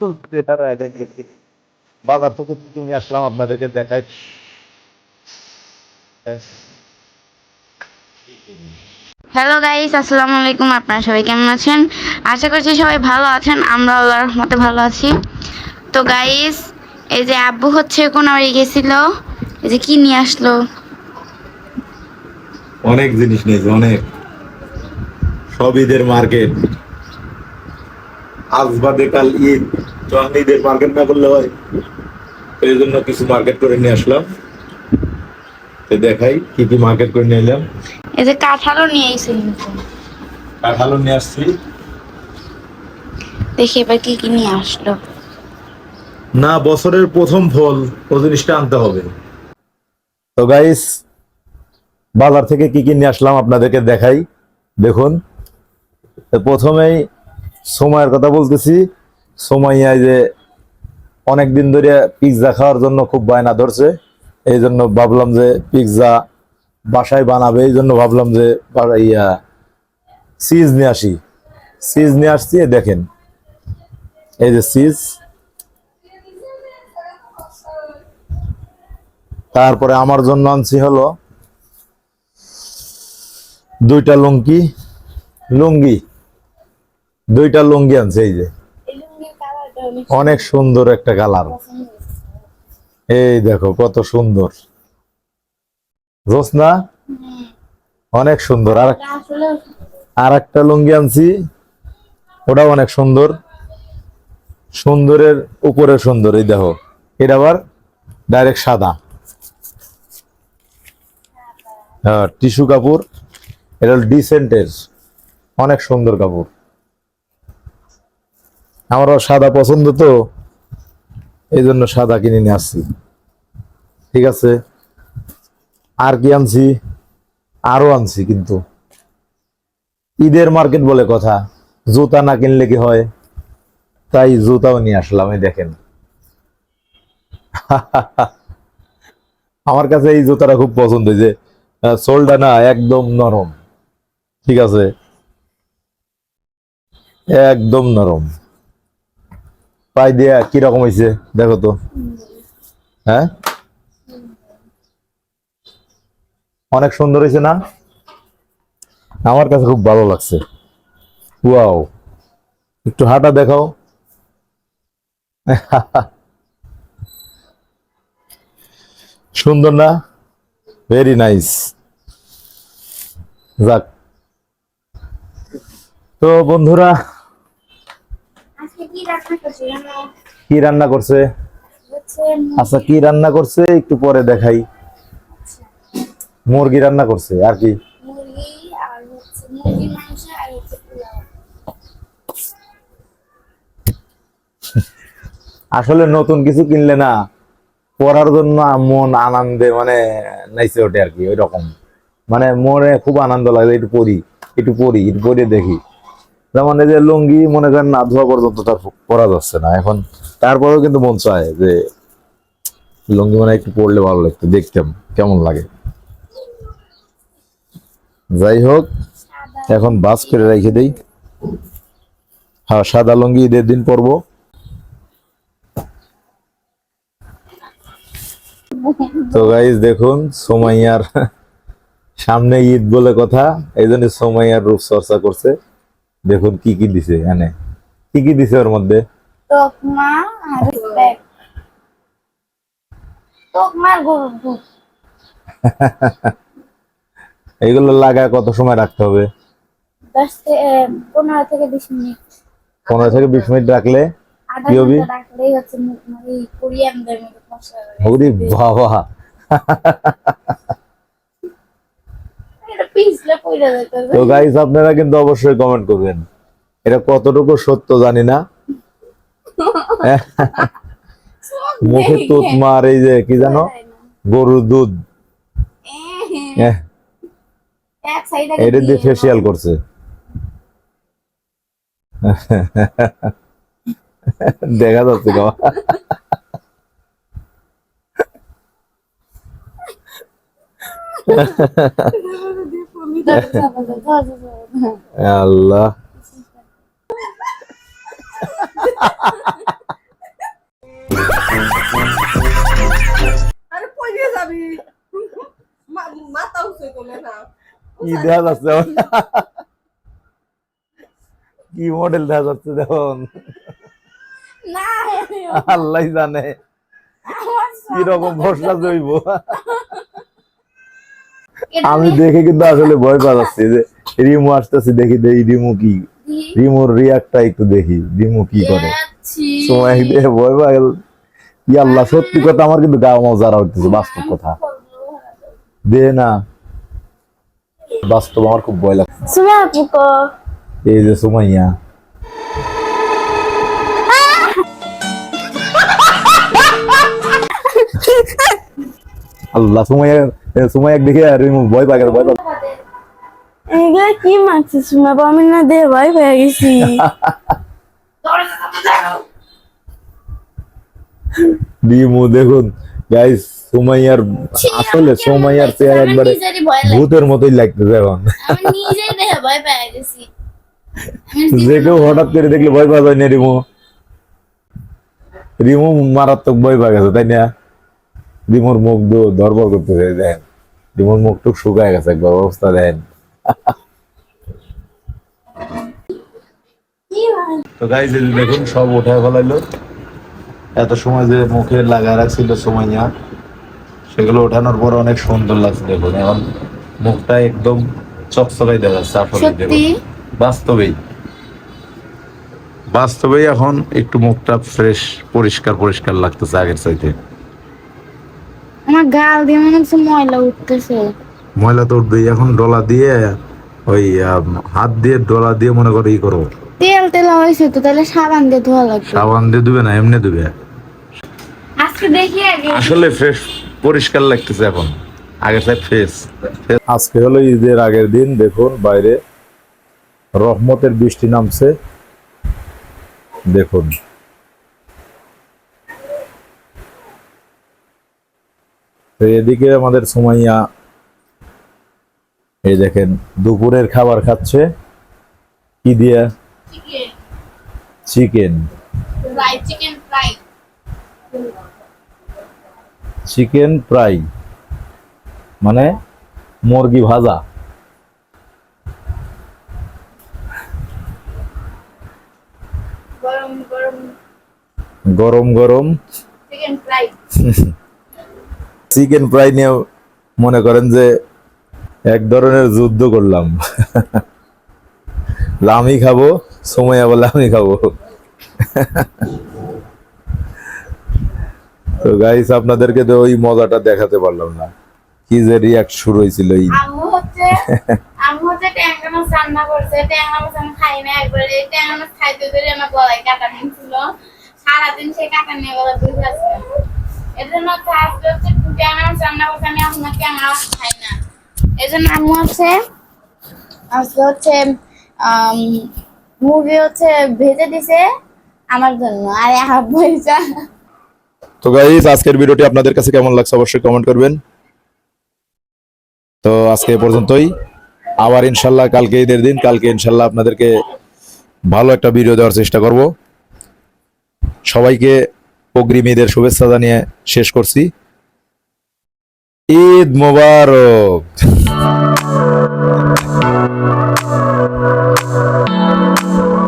চলছে এটার বাজার থেকে তুমি আসলাম আপনাদেরকে দেখাই। হ্যালো গাইস, আসসালামু আলাইকুম। আপনারা সবাই কেমন আছেন? আশা করছি সবাই ভালো আছেন। আমরা আল্লাহর রহমতে ভালো আছি। তো গাইস, এই যে আব্বু হচ্ছে কোনাবাড়ি গেছিল, এই যে কি নিয়ে আসলো। অনেক জিনিস নিয়েছে, অনেক, সব ঈদের মার্কেট। আজ বাদে কাল ঈদ, যখন ঈদের মার্কেট না করলে হয়, এই জন্য কিছু মার্কেট করে নিয়ে আসলাম। দেখাই কি কি মার্কেট করে নিয়ে এলাম। এই যে কাঁঠালও নিয়ে এসেছিল, কাঁঠালও নিয়ে আসছি। দেখি এবার কি কি নিয়ে আসলো। না, বছরের প্রথম ফল, ও জিনিসটা আনতে হবে। তো গাইস, বাজার থেকে কি কি নিয়ে আসলাম আপনাদেরকে দেখাই। দেখুন, প্রথমেই সময়ের কথা বলতেছি। সময় যে অনেকদিন ধরে পিৎজা খাওয়ার জন্য খুব বায়না ধরছে, এই জন্য ভাবলাম যে পিৎজা বাসায় বানাবে, এই জন্য ভাবলাম যে চিজ নিয়ে আসি। চিজ নিয়ে আসছি, দেখেন এই যে চিজ। তারপরে আমার জন্য আনছি হলো দুইটা লুঙ্গি দুইটা লুঙ্গি আনছি। এই যে অনেক সুন্দর একটা কালার, এই দেখো কত সুন্দর জোসনা, অনেক সুন্দর। আর একটা লুঙ্গি আনছি, ওটাও অনেক সুন্দর, সুন্দরের উপরে সুন্দর। এই দেখো, এটা আবার ডাইরেক্ট সাদা, হ্যাঁ, টিস্যু কাপড়। এটা ডিসেন্টের, অনেক সুন্দর কাপড়। আমারও সাদা পছন্দ, তো এই জন্য সাদা কিনে নিয়ে আসছি। ঠিক আছে, আর কি আনছি? আরো আনছি, কিন্তু ঈদের মার্কেট বলে কথা, জুতা না কিনলে কি হয়, তাই জুতাও নিয়ে আসলাম। এই দেখেন, আমার কাছে এই জুতাটা খুব পছন্দ, যে সোলটা না একদম নরম। ঠিক আছে, একদম নরম। পাই দিয়া কিরকম হয়েছে দেখো তো। হ্যাঁ, অনেক সুন্দর হয়েছে না? আমার কাছে খুব ভালো লাগছে। ওয়াও, একটু হাঁটা দেখাও। সুন্দর না? Very nice. যাক, তো বন্ধুরা, কি রান্না করছে? আচ্ছা, কি রান্না করছে একটু পরে দেখাই। মুরগি রান্না করছে, আর কি? আসলে নতুন কিছু কিনলে না, পড়ার জন্য মন আনন্দে মানে নাইচে ওঠে আর কি, ওই রকম। মানে মনে খুব আনন্দ লাগে, একটু পড়ি একটু পড়ি একটু পড়ে দেখি। যেমন এই যে লুঙ্গি, মনে করেন না ধোয়া পর্যন্ত তার পরা যাচ্ছে না এখন, তারপরেও কিন্তু মন চায় যে লুঙ্গি মানে একটু পড়লে ভালো লাগতো, দেখতাম কেমন লাগে। যাই হোক, এখন বাস করে রেখে দেই। হ্যাঁ, সাদা লুঙ্গি ঈদের দিন পরবো। তো গাইস দেখুন, সোমাইয়ার সামনে ঈদ বলে কথা, এই জন্য সোমাইয়ার রূপ চর্চা করছে। দেখুন কি কি দিছে, এখানে কি কি দিছে ওর মধ্যে। এইগুলো লাগায় কত সময় রাখতে হবে? 15 থেকে 20 মিনিট। 15 থেকে 20 মিনিট রাখলে কি হবে? ওরে বাবা, তো গাইস আপনারা কিন্তু অবশ্যই কমেন্ট করবেন, এটা কতটুকু সত্য জানি না। মুখে তুত মার, এই যে কি জানো, গরুর দুধ, এটা দিয়ে ফেসিয়াল করছে। দেখা যাচ্ছে বাবা। আল্লাহ, কি দেখা যাচ্ছে এখন? কি মডেল দেখা যাচ্ছে দেখুন, না আল্লাহ জানে কি রকম ভরসা জৈব। আমি দেখে কিন্তু আসলে ভয় পাচ্ছি যে রিমু আসতেছি, দেখি রিমু কি, রিমুর রিয়াক্টটা একটু দেখি, রিমু কি করে। সময় দিয়ে ভয় পাই। ই আল্লাহ, সত্যি কথা আমার কিন্তু গা মজারা হইতেছে, বাস্তব কথা দে না, বাস্তব আমার খুব ভয় লাগছে। এই যে সুমাইয়া, আল্লাহ, সুমাইয়া সুমাইয়া দেখে রিমু ভয় পায়, ভয় পায়। এগুলা কি মারছিস বাবা? আমি না দে ভয় পেয়ে গেছি। রিমু দেখুন গাইস, সুমাইয়ার আসলে সুমাইয়ার চেহারা একবারে ভূতের মতোই লাগতেছে এখন। আমি নিজেই দেখে ভয় পেয়ে গেছি। যে কেউ হঠাৎ করে দেখলে ভয় পাওয়া যায় না। রিমু রিমু মারাত্মক ভয় পাওয়া গেছে, তাই না? রিমুর মুখ ধরবর করতেছে, দেখেন রিমুর মুখ টুক শুকায় গেছে, একবার অবস্থা দেখেন। তো গাইস এই যে দেখুন সব উঠে ফেলাইলো, এত সময় যে মুখে লাগা রাখছিল সুমাইয়া, সেগুলো ওঠানোর পর অনেক সুন্দর লাগছে। দেখুন এখন মুখটা একদম চকচকাই দেখা যাচ্ছে। আসলে দেখুন বাস্তবেই বাস্তবেই এখন একটু মুখটা ফ্রেশ, পরিষ্কার পরিষ্কার লাগতেছে আগের চাইতে। আমার গাল দিয়ে মনে হচ্ছে ময়লা উঠতেছে। ময়লা তো উঠবেই, এখন ডলা দিয়ে ওই হাত দিয়ে ডলা দিয়ে মনে করো ই করো। তেল তেল হয়েছে তো, তাহলে সাবান দিয়ে ধোয়া লাগবে। সাবান দিয়ে ধুবে না, এমনি ধুবে। আজকে দেখি আগে। আসলে ফ্রেশ পরিষ্কার লাগতেছে এখন, আগের চাই ফ্রেশ। আজকে হলো ঈদের আগের দিন, দেখুন বাইরে রহমতের বৃষ্টি নামছে, দেখুন। তো এদিকে আমাদের সুমাইয়া এই দেখেন দুপুরের খাবার খাচ্ছে, কি দিয়ে? চিকেন, চিকেন ফ্রাই মানে মুরগি ভাজা। গরম গরম গরম গরম চিকেন ফ্রাই। চিকেন ফ্রাই নিয়ে মনে করেন যে এক ধরনের যুদ্ধ করলাম। আমি খাবো, সুমাইয়া বলে আমি খাবো। তো গাইস আপনাদেরকে তো ওই মজাটা দেখাতে পারলাম না, কি যে রিয়াক্ট শুরু হয়েছিল। আম্মু হচ্ছে ট্যাংরা মাছ রান্না করছে। ট্যাংরা মাছ আমি খাই না একবারে। ট্যাংরা মাছ খাইতে ধরে আমার গলায় কাটা নিয়েছিল, সারাদিন সেই কাটা নিয়ে গলা বুঝে আছে। এর জন্য আজকে হচ্ছে ট্যাংরা মাছ রান্না করছে, আমি এখন ট্যাংরা মাছ খাই না। এই জন্য আম্মু হচ্ছে আজকে হচ্ছে মুরগি হচ্ছে ভেজে দিছে আমার জন্য, আর আব্বু হইছে। তো গাইস আজকের ভিডিওটি আপনাদের কাছে কেমন লাগছে অবশ্যই কমেন্ট করবেন। তো আজকে এ পর্যন্তই, আবার ইনশাল্লাহ কালকে ঈদের দিন, কালকে ইনশাল্লাহ আপনাদেরকে ভালো একটা ভিডিও দেওয়ার চেষ্টা করব। সবাইকে অগ্রিম ঈদের শুভেচ্ছা জানিয়ে শেষ করছি। ঈদ মোবারক।